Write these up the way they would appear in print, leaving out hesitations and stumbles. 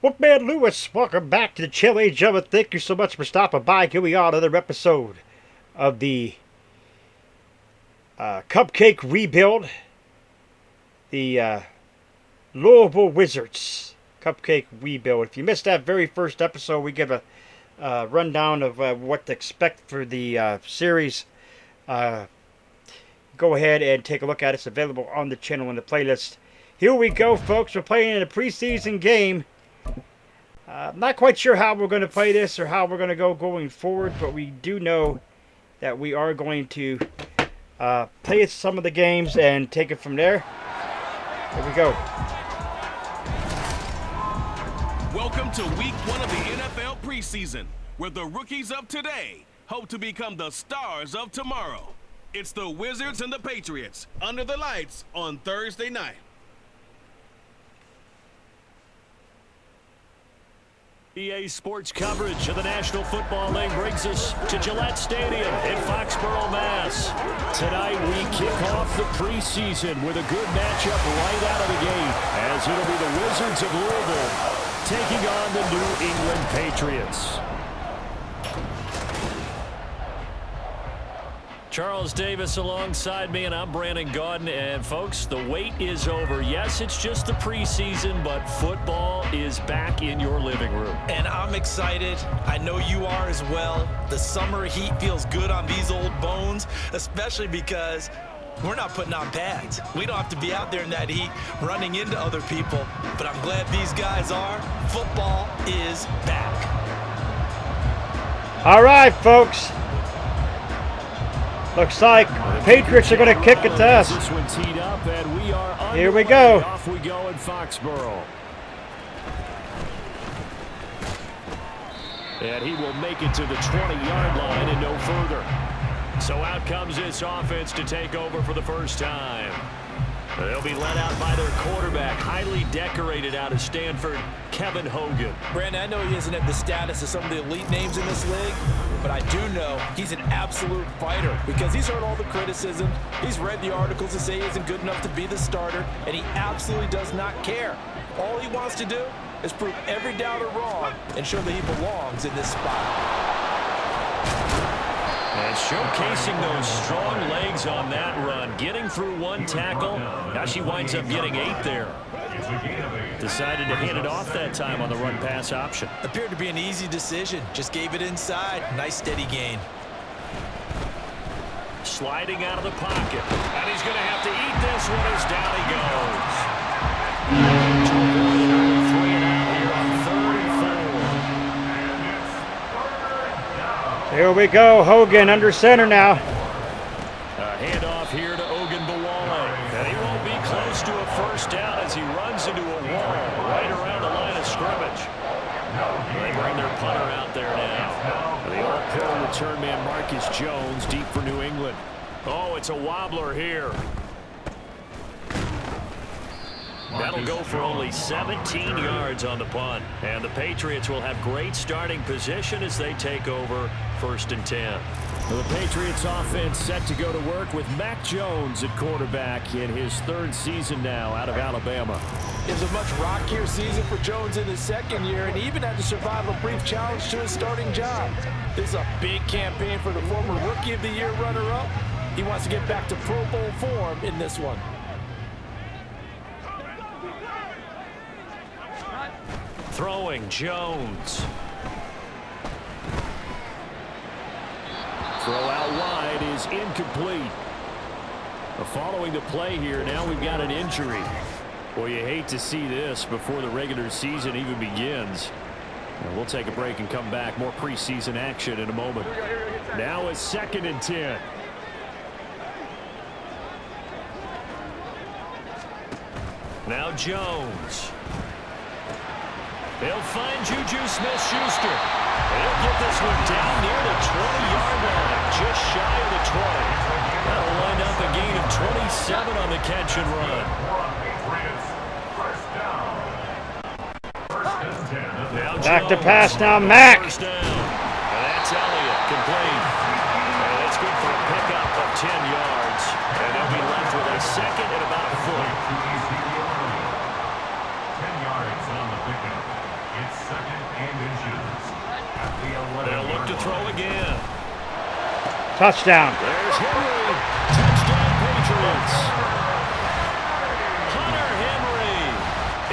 Wolfman Lewis, welcome back to the Chill Age of It. Thank you so much for stopping by. Here we are, another episode of the Cupcake Rebuild. The Louisville Wizards Cupcake Rebuild. If you missed that very first episode, we give a rundown of what to expect for the series. Go ahead and take a look at it. It's available on the channel in the playlist. Here we go, folks. We're playing in a preseason game. I'm not quite sure how we're going to play this or how we're going to go going forward, but we do know that we are going to play some of the games and take it from there. Here we go. Welcome to week 1 of the NFL preseason, where the rookies of today hope to become the stars of tomorrow. It's the Wizards and the Patriots under the lights on Thursday night. EA Sports coverage of the National Football League brings us to Gillette Stadium in Foxborough, Mass. Tonight we kick off the preseason with a good matchup right out of the gate, as it'll be the Wizards of Louisville taking on the New England Patriots. Charles Davis alongside me, and I'm Brandon Gaudin. And folks, the wait is over. Yes, it's just the preseason, but football is back in your living room. And I'm excited. I know you are as well. The summer heat feels good on these old bones, especially because we're not putting on pads. We don't have to be out there in that heat running into other people. But I'm glad these guys are. Football is back. All right, folks. Looks like Patriots are going to kick it to us. Here we go. Off we go in Foxborough. And he will make it to the 20-yard line and no further. So out comes this offense to take over for the first time. They'll be led out by their quarterback, highly decorated out of Stanford, Kevin Hogan. Brandon, I know he isn't at the status of some of the elite names in this league, but I do know he's an absolute fighter because he's heard all the criticism. He's read the articles that say he isn't good enough to be the starter, and he absolutely does not care. All he wants to do is prove every doubter wrong and show that he belongs in this spot. And showcasing those strong legs on that run, getting through one tackle. Now she winds up getting 8 there. Decided to hand it off that time on the run-pass option. Appeared to be an easy decision. Just gave it inside. Nice steady gain. Sliding out of the pocket. And he's going to have to eat this one as down he goes. Three and out here on 3rd and 4. Here we go. Hogan under center now. A handoff here to Ogunbowale. And he won't be close to a first down as he runs into a wall right around the line of scrimmage. They bring their punter out there now. The all-pro return man Marcus Jones deep for New England. Oh, it's a wobbler here. That'll go for only 17 yards on the punt. And the Patriots will have great starting position as they take over 1st and 10. Well, the Patriots offense set to go to work with Mac Jones at quarterback in his 3rd season now out of Alabama. It was a much rockier season for Jones in his 2nd year, and he even had to survive a brief challenge to his starting job. This is a big campaign for the former Rookie of the Year runner-up. He wants to get back to Pro Bowl form in this one. Throwing Jones. Throw out wide is incomplete. Following the play here, now we've got an injury. Well, you hate to see this before the regular season even begins. We'll take a break and come back. More preseason action in a moment. Now it's 2nd and 10. Now Jones. They'll find Juju Smith-Schuster. They'll get this one down near the 20-yard line, just shy of the 20. That'll wind up a gain of 27 on the catch and run. Back to pass now, Mac. First down. And that's Elliott, complete. And that's good for a pickup of 10 yards. And they'll be left with a 2nd and about a foot. They'll look to throw again. Touchdown. There's Henry. Touchdown, Patriots. Hunter Henry.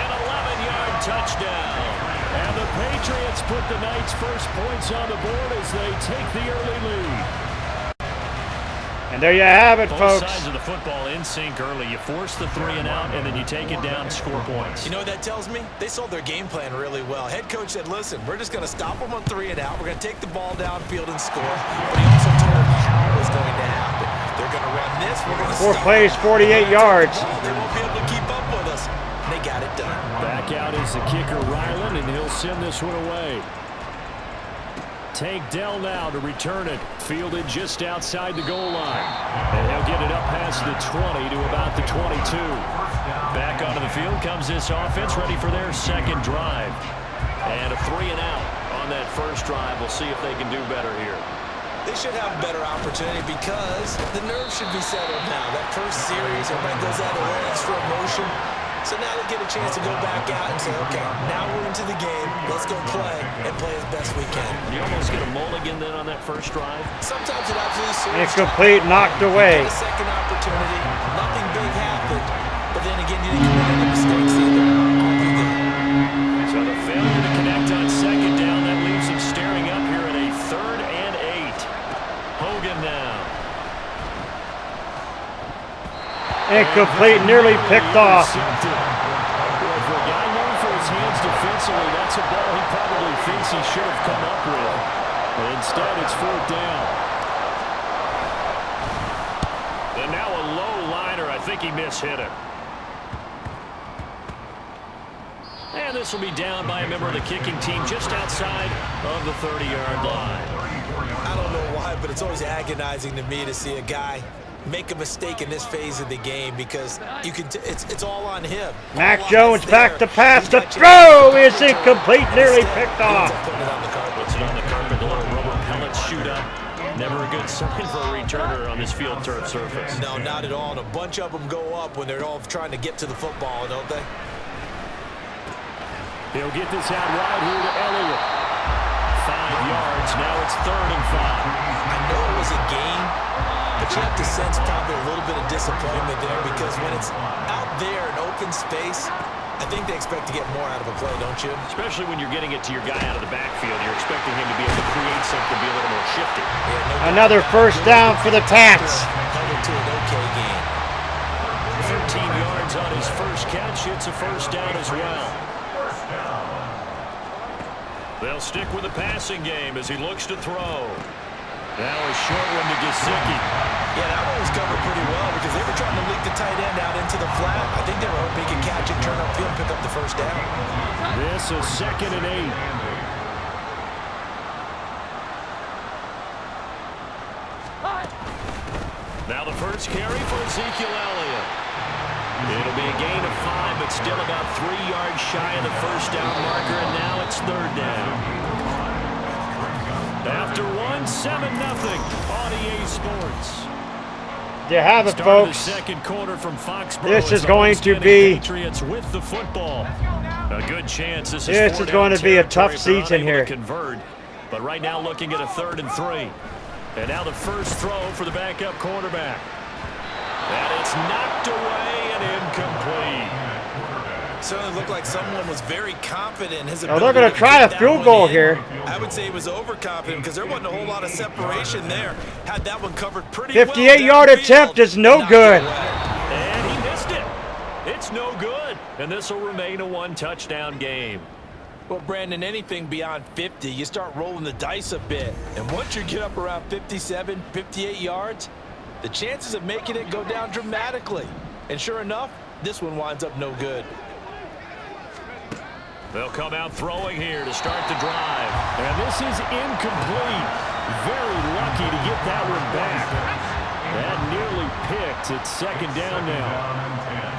An 11-yard touchdown. And the Patriots put the Knights' first points on the board as they take the early lead. And there you have it, Both folks. sides of the football in sync early. You force the 3 and out, and then you take it down and score points. You know what that tells me? They sold their game plan really well. Head coach said, listen, we're just going to stop them on 3 and out. We're going to take the ball downfield and score. But he also told them how it was going to happen. They're going to run this. We're going to 4 plays, 48 yards. They won't be able to keep up with us. They got it done. Back out is the kicker, Ryland, and he'll send this one away. Take Dell now to return it. Fielded just outside the goal line. And he'll get it up past the 20 to about the 22. Back onto the field comes this offense, ready for their second drive. And a 3 and out on that first drive. We'll see if they can do better here. They should have a better opportunity because the nerves should be settled now. That first series, everybody goes out a little extra emotion. So now they get a chance to go back out and say, okay, now we're into the game. Let's go play and play as best we can. You almost get a mulligan then on that first drive. Sometimes it absolutely serves. Incomplete, knocked away. A second opportunity. Nothing big happened. But then again, you didn't commit any mistakes either. Off you go. So the failure to connect on second down, that leaves him staring up here at a 3rd and 8. Hogan now. Incomplete, nearly picked off. Well, for a guy known for his hands defensively, that's a ball he probably thinks he should have come up with. But instead, it's 4th down. And now a low liner. I think he mishit it. And this will be down by a member of the kicking team just outside of the 30-yard line. I don't know why, but it's always agonizing to me to see a guy make a mistake in this phase of the game because you can it's all on him. Mac Jones back to pass. The throw is incomplete, nearly picked off. Puts it on the carpet. The little rubber pellets shoot up. Never a good sign for a returner on this field turf surface. No, not at all. And a bunch of them go up when they're all trying to get to the football, don't they? He'll get this out wide here to Elliott. 5 yards. Now it's 3rd and 5. I know it was a game, but you have to sense probably a little bit of disappointment there because when it's out there in open space, I think they expect to get more out of a play, don't you? Especially when you're getting it to your guy out of the backfield. You're expecting him to be able to create something, be a little more shifty. Yeah, Another first down for the Pats. Held it to an okay game. 13 yards on his first catch. It's a first down as well. They'll stick with the passing game as he looks to throw. Now a short one to Gesicki. Yeah, that one was covered pretty well because they were trying to leak the tight end out into the flat. I think they were hoping he could catch it, turn upfield, and pick up the first down. This is 2nd and 8. Now the first carry for Ezekiel Elliott. It'll be a gain of 5, but still about 3 yards shy of the first down marker, and now it's 3rd down. After 7-0 on EA Sports. There you have it, Start folks. of the second quarter from Foxborough. This is going to be Patriots with the football. A good chance. This is going to be a tough season here. Convert, but right now looking at a 3rd and 3. And now the first throw for the backup quarterback. And it's knocked away and incomplete. Certainly looked like someone was very confident in his Oh, ability. they're going to try a field goal here. I would say he was overconfident because there wasn't a whole lot of separation there. Had that one covered pretty well. 58-yard attempt is no good. And he missed it. It's no good. And this will remain a 1-touchdown game. Well, Brandon, anything beyond 50, you start rolling the dice a bit. And once you get up around 57, 58 yards, the chances of making it go down dramatically. And sure enough, this one winds up no good. They'll come out throwing here to start the drive. And this is incomplete. Very lucky to get that one back. That nearly picked. It's 2nd down now.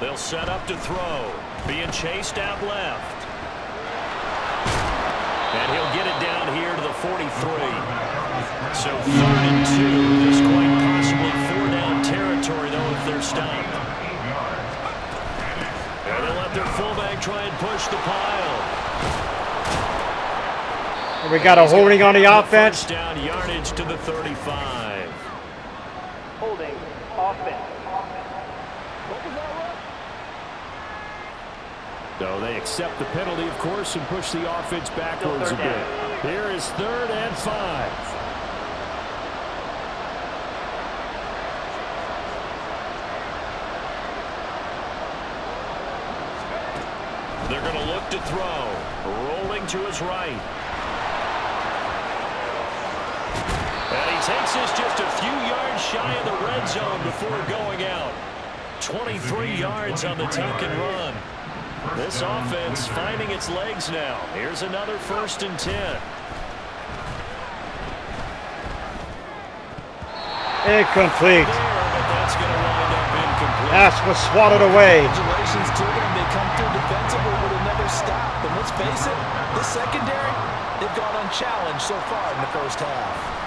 They'll set up to throw. Being chased out left. And he'll get it down here to the 43. So 3rd and 2. This quite possibly 4-down territory, though, if they're stopped. And they'll have their fullback try and push the pile. And we got a holding on the offense. First down yardage to the 35. Holding offense. So they accept the penalty, of course, and push the offense backwards a bit. Here is 3rd and 5. They're going to look to throw. Rolling to his right. And he takes this just a few yards shy of the red zone before going out. 23 yards on the tuck and run. This offense finding its legs now. Here's another 1st and 10. Incomplete. But that's going to wind up incomplete. Pass was swatted away. Congratulations to them. They come through defensively with another stop. And let's face it, this secondary, they've gone unchallenged so far in the first half.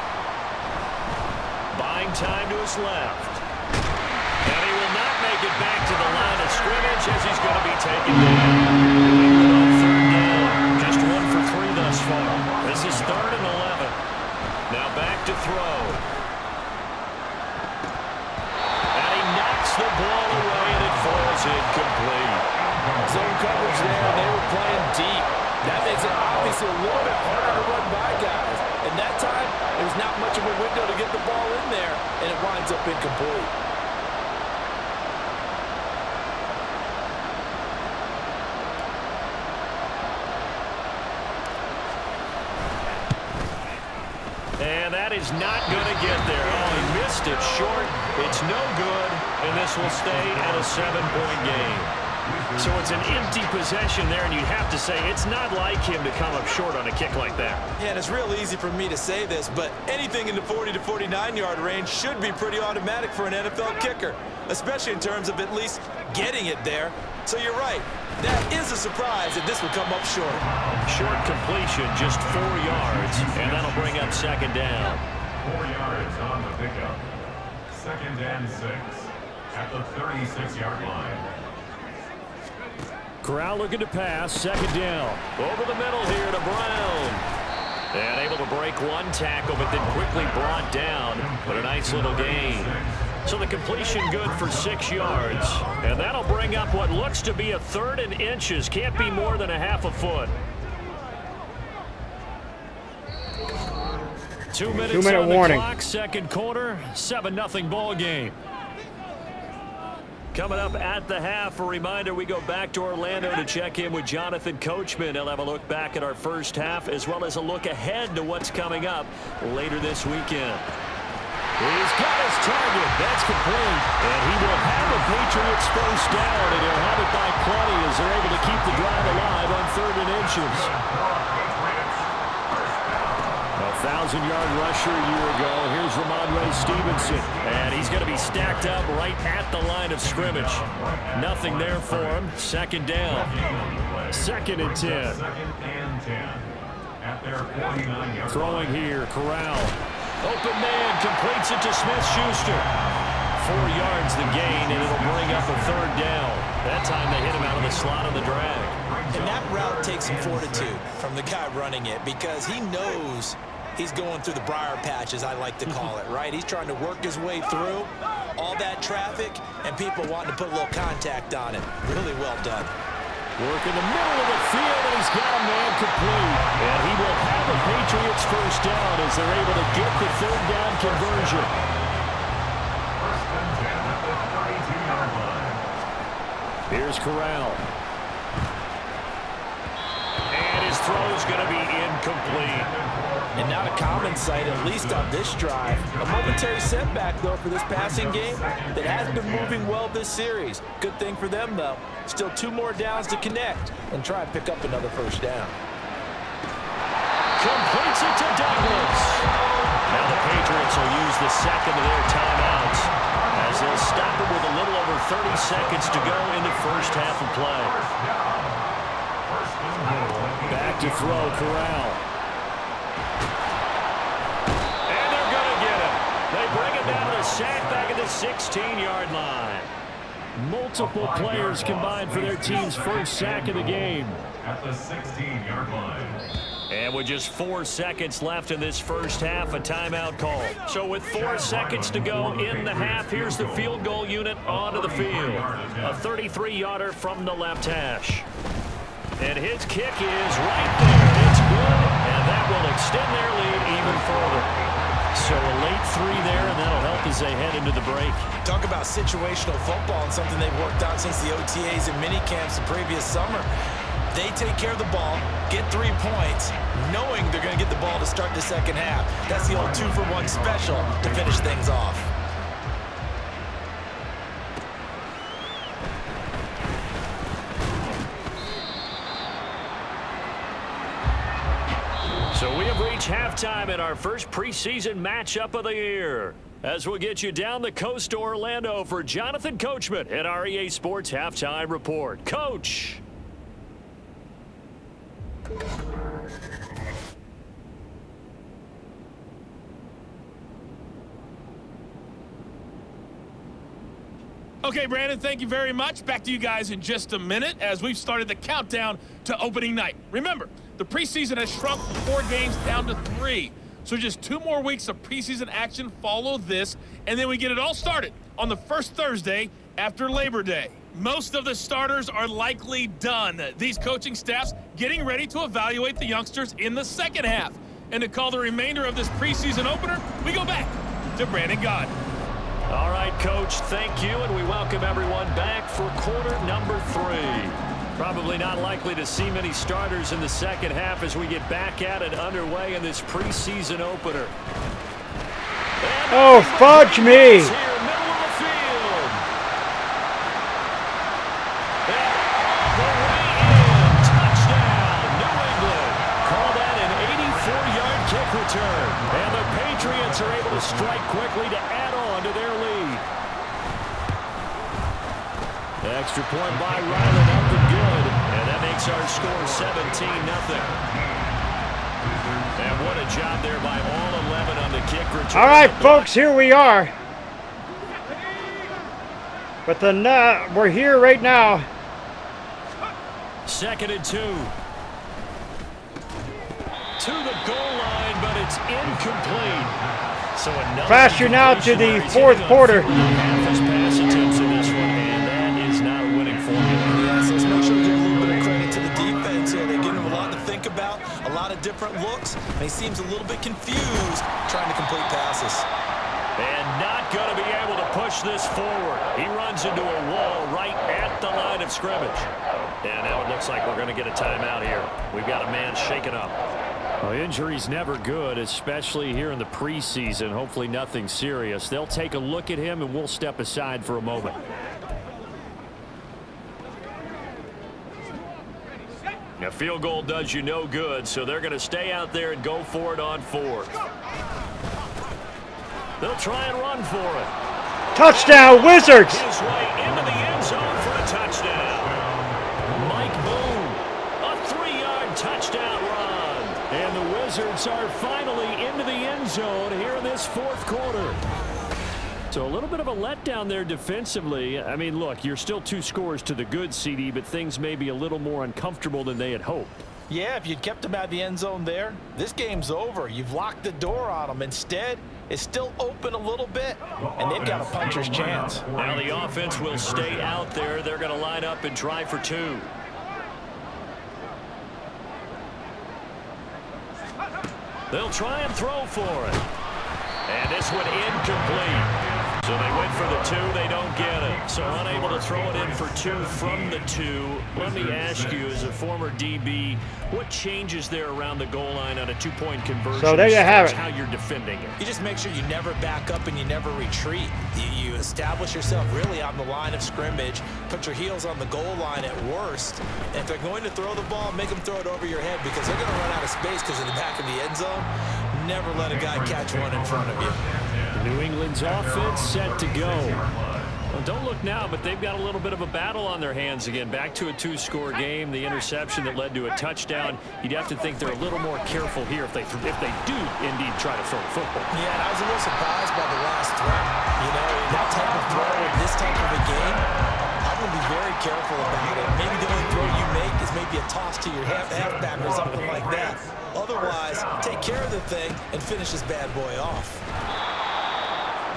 Buying time to his left. And he will not make it back to the line of scrimmage as he's going to be taken down. On 3rd down. Just 1 for 3 thus far. This is 3rd and 11. Now back to throw. And he knocks the ball away and it falls incomplete. Zone coverage there. They were playing deep. That makes it obviously a little bit harder to run by guys. And that time, there's not much of a window to get the ball in there, and it winds up incomplete. And that is not going to get there. Oh, he missed it short. It's no good, and this will stay at a 7-point game. So it's an empty possession there, and you'd have to say it's not like him to come up short on a kick like that. Yeah, and it's real easy for me to say this, but anything in the 40 to 49-yard range should be pretty automatic for an NFL kicker, especially in terms of at least getting it there. So you're right. That is a surprise that this would come up short. Short completion, just 4 yards, and that'll bring up 2nd down. 4 yards on the pickup. 2nd and 6 at the 36-yard line. Corral looking to pass, 2nd down. Over the middle here to Brown. And able to break 1 tackle, but then quickly brought down. But a nice little gain. So the completion good for 6 yards. And that'll bring up what looks to be a 3rd and inches. Can't be more than a half a foot. 2 minutes 2-minute on the warning. clock, 2nd quarter, 7-0 ball game. Coming up at the half, a reminder, we go back to Orlando to check in with Jonathan Coachman. He'll have a look back at our first half as well as a look ahead to what's coming up later this weekend. He's got his target. That's complete. And he will have the Patriots first down, and he'll have it by plenty as they're able to keep the drive alive on 3rd and inches. 1,000-yard rusher a year ago. Here's Ramondre Stevenson. And he's going to be stacked up right at the line of scrimmage. Nothing there for him. 2nd down. 2nd and 10. 2nd and 10 at their 49-yard. Throwing here, Corral. Open man, completes it to Smith-Schuster. 4 yards the gain, and it'll bring up a 3rd down. That time they hit him out of the slot on the drag. And that route takes some fortitude from the guy running it because he knows he's going through the briar patch, as I like to call it, right? He's trying to work his way through all that traffic and people wanting to put a little contact on it. Really well done. Work in the middle of the field, and he's got a man complete. And he will have the Patriots first down as they're able to get the 3rd down conversion. 1st and 10 at the 32-yard line. Here's Corral. And his throw is going to be incomplete. And not a common sight, at least on this drive. A momentary setback, though, for this passing game that has been moving well this series. Good thing for them, though. Still 2 more downs to connect and try and pick up another first down. Completes it to Douglas. Now the Patriots will use the 2nd of their timeouts as they'll stop it with a little over 30 seconds to go in the first half of play. Back to throw, Corral. And they're going to get him. They bring him down to the sack back at the 16-yard line. Multiple players combined for their team's first sack of the game. At the 16-yard line. And with just 4 seconds left in this first half, a timeout call. So with 4 seconds to go in the half, here's the field goal unit onto the field. A 33-yarder from the left hash. And his kick is right there. It's good, and that will extend their lead even further. So a late 3 there, and that'll help as they head into the break. Talk about situational football and something they've worked on since the OTAs and mini camps the previous summer. They take care of the ball, get 3 points, knowing they're going to get the ball to start the second half. That's the old 2-for-1 special to finish things off. So we have reached halftime in our first preseason matchup of the year. As we'll get you down the coast to Orlando for Jonathan Coachman at our EA Sports Halftime Report. Coach! Okay, Brandon, thank you very much. Back to you guys in just a minute as we've started the countdown to opening night. Remember, the preseason has shrunk 4 games down to 3. So just 2 more weeks of preseason action follow this, and then we get it all started on the first Thursday after Labor Day. Most of the starters are likely done. These coaching staffs getting ready to evaluate the youngsters in the second half. And to call the remainder of this preseason opener, we go back to Brandon Gaudin. All right, Coach, thank you, and we welcome everyone back for quarter number 3. Probably not likely to see many starters in the second half as we get back at it underway in this preseason opener. Oh, fudge me! Here, middle of the field. And the way in, touchdown, New England. Call that an 84-yard kick return. And the Patriots are able to strike quickly to add on to their lead. Extra point by Ryland up and good. And that makes our score 17-0. And what a job there by all 11 on the kick return. All right, folks, here we are. But we're here right now. 2nd and 2. To the goal line, but it's incomplete. So Faster now to the fourth quarter. Half his pass attempts in this one, and that is not a winning formula. Yes, let's make sure we give a little bit of credit to the defense here. They give him a lot to think about, a lot of different looks, and he seems a little bit confused trying to complete passes. And not going to be able to push this forward. He runs into a wall right at the line of scrimmage. And now it looks like we're going to get a timeout here. We've got a man shaken up. Well, injury's never good, especially here in the preseason. Hopefully nothing serious. They'll take a look at him, and we'll step aside for a moment. A field goal does you no good, so they're going to stay out there and go for it on 4th. They'll try and run for it. Touchdown, Wizards! His way into the end zone for a touchdown. Mike Boone, a 3-yard touchdown run. And the Wizards are finally into the end zone here in this 4th quarter. So a little bit of a letdown there defensively. I mean, look, you're still 2 scores to the good, CD, but things may be a little more uncomfortable than they had hoped. Yeah, if you'd kept him out of the end zone there, this game's over. You've locked the door on him. Instead, it's still open a little bit, and they've got a puncher's chance. Now the offense will stay out there. They're going to line up and try for 2. They'll try and throw for it. And this one incomplete. So they went for the 2, they don't get it. So unable to throw it in for 2 from the 2. Let me ask you, as a former DB, what changes there around the goal line on a 2-point conversion? So there you have it. How you're defending it. You just make sure you never back up and you never retreat. You establish yourself really on the line of scrimmage, put your heels on the goal line at worst. And if they're going to throw the ball, make them throw it over your head because they're going to run out of space because in the back of the end zone, never let a guy catch one in front of you. New England's offense set to go. Well, don't look now, but they've got a little bit of a battle on their hands again. Back to a 2-score game. The interception that led to a touchdown. You'd have to think they're a little more careful here if they do indeed try to throw the football. Yeah, and I was a little surprised by the last throw. You know, that type of throw in this type of a game, to be very careful about it. Maybe the only throw you make is maybe a toss to your halfback or something like that. Otherwise, take care of the thing and finish this bad boy off.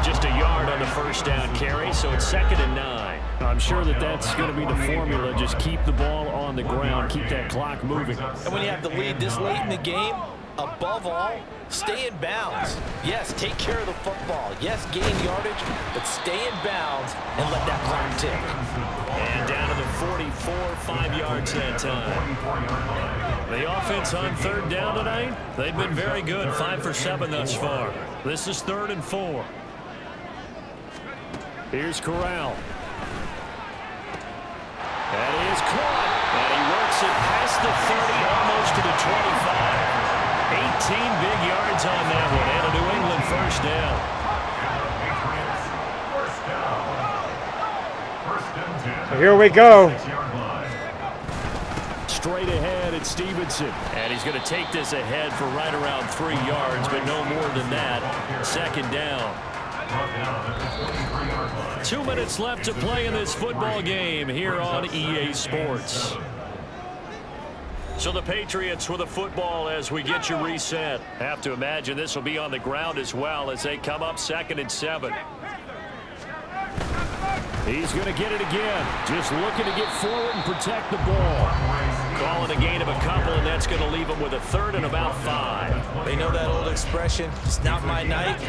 Just a yard on the first down carry, so it's 2nd and 9. I'm sure that's going to be the formula. Just keep the ball on the ground, keep that clock moving. And when you have the lead this late in the game, above all, stay in bounds. Yes, take care of the football. Yes, gain yardage, but stay in bounds and let that clock tick. And down to the 44, 5 yards that time. The offense on 3rd down tonight, they've been very good, 5 for 7 thus far. This is 3rd and 4. Here's Corral. That is caught. And he works it past the 30, almost to the 25. 18 big yards on that one. And a New England first down. So here we go. Straight ahead at Stevenson. And he's going to take this ahead for right around 3 yards, but no more than that. 2nd down. 2 minutes left to play in this football game here on EA Sports. So the Patriots with the football as we get you reset. Have to imagine this will be on the ground as well as they come up 2nd and 7. He's going to get it again. Just looking to get forward and protect the ball. Calling a gain of a couple, and that's going to leave him with a 3rd and about 5. They know that old expression, it's not my night.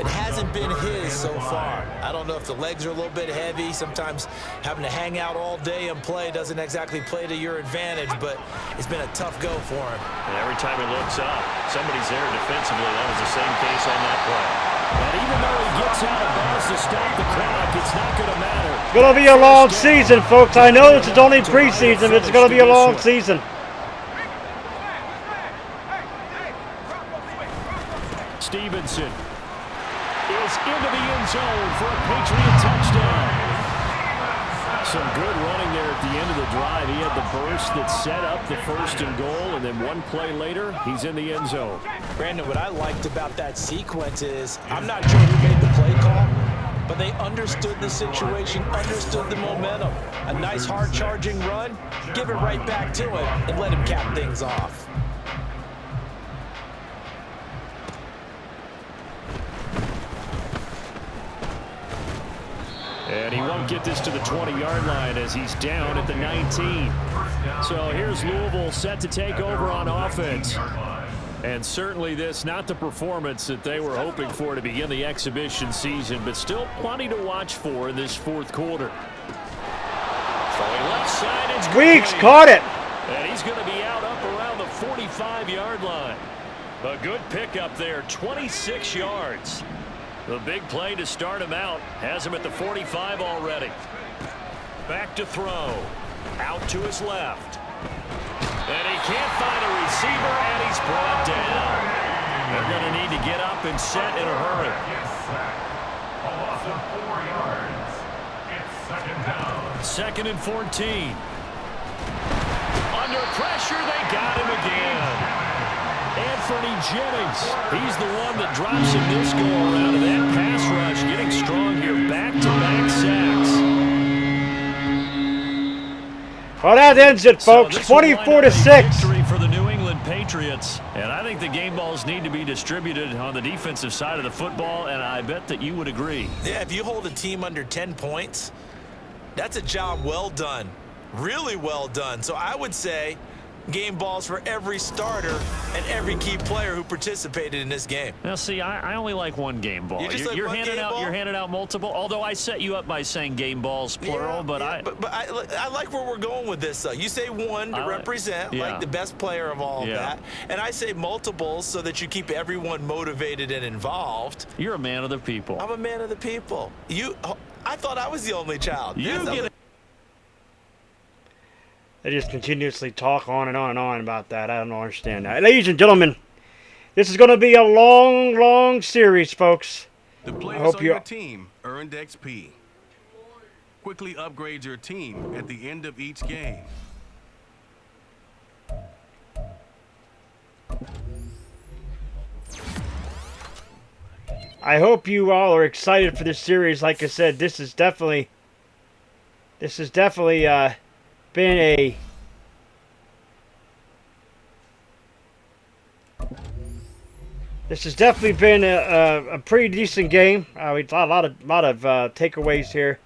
It hasn't been his so far. I don't know if the legs are a little bit heavy. Sometimes having to hang out all day and play doesn't exactly play to your advantage, but it's been a tough go for him. And every time he looks up, somebody's there defensively. That was the same case on that play. And even though he gets out of bounds to stop the clock, it's not going to matter. It's going to be a long season, folks. I know this is only preseason, but it's going to be a long season. Stevenson is into the end zone for a Patriot touchdown. Some good running there at the end of the drive. He had the burst that set up the 1st and goal, and then one play later, he's in the end zone. Brandon, what I liked about that sequence is, I'm not sure who made the play call, but they understood the situation, understood the momentum. A nice hard-charging run, give it right back to him, and let him cap things off. And he won't get this to the 20-yard line as he's down at the 19. So here's Louisville set to take over on offense. And certainly this, not the performance that they were hoping for to begin the exhibition season, but still plenty to watch for in this 4th quarter. Throwing left side, it's Weeks caught it. And he's going to be out up around the 45-yard line. A good pickup there, 26 yards. The big play to start him out has him at the 45 already. Back to throw. Out to his left. And he can't find a receiver, and he's brought down. They're going to need to get up and set in a hurry. A loss of 4 yards. It's 2nd down. 2nd and 14. Under pressure, they got him again. Anthony Jennings, he's the one that drops him this go-around, and that pass rush getting strong here. Back-to-back sacks. Well, that ends it, folks. 24-6. Victory for the New England Patriots. And I think the game balls need to be distributed on the defensive side of the football, and I bet that you would agree. Yeah, if you hold a team under 10 points, that's a job well done. Really well done. So I would say game balls for every starter and every key player who participated in this game. Now, see, I only like one game ball. You're handing out multiple. Although I set you up by saying game balls plural, but I like where we're going with this. You say one to represent like the best player of all of that, and I say multiples so that you keep everyone motivated and involved. You're a man of the people. I'm a man of the people. I thought I was the only child. They just continuously talk on and on and on about that. I don't understand that. Ladies and gentlemen, this is going to be a long, long series, folks. The players on your team earned XP. Quickly upgrade your team at the end of each game. I hope you all are excited for this series. Like I said, this is definitely This has definitely been a pretty decent game. We got a lot of takeaways here.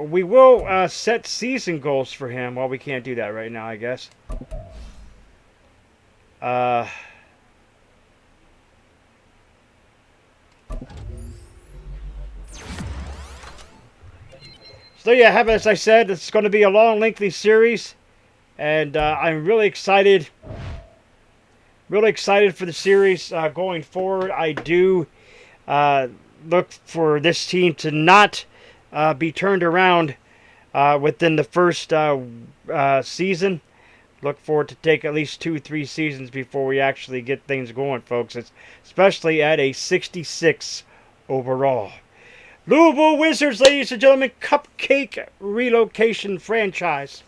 We will set season goals for him. Well, we can't do that right now, I guess. So yeah, as I said, it's going to be a long, lengthy series, and I'm really excited. Really excited for the series going forward. I do look for this team to not be turned around within the first season. Look forward to take at least 2-3 seasons before we actually get things going, folks. Especially at a 66 overall. Louisville Wizards, ladies and gentlemen, Cupcake Relocation franchise.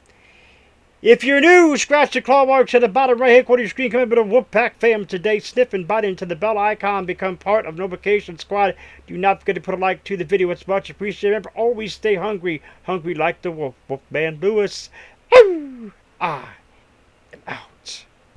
If you're new, scratch the claw marks at the bottom right-hand corner of your screen. Come into the Wolfpack fam today. Sniff and bite into the bell icon. Become part of Notification Squad. Do not forget to put a like to the video. It's much appreciated. Remember, always stay hungry. Hungry like the wolf. Wolfman Lewis. I am out.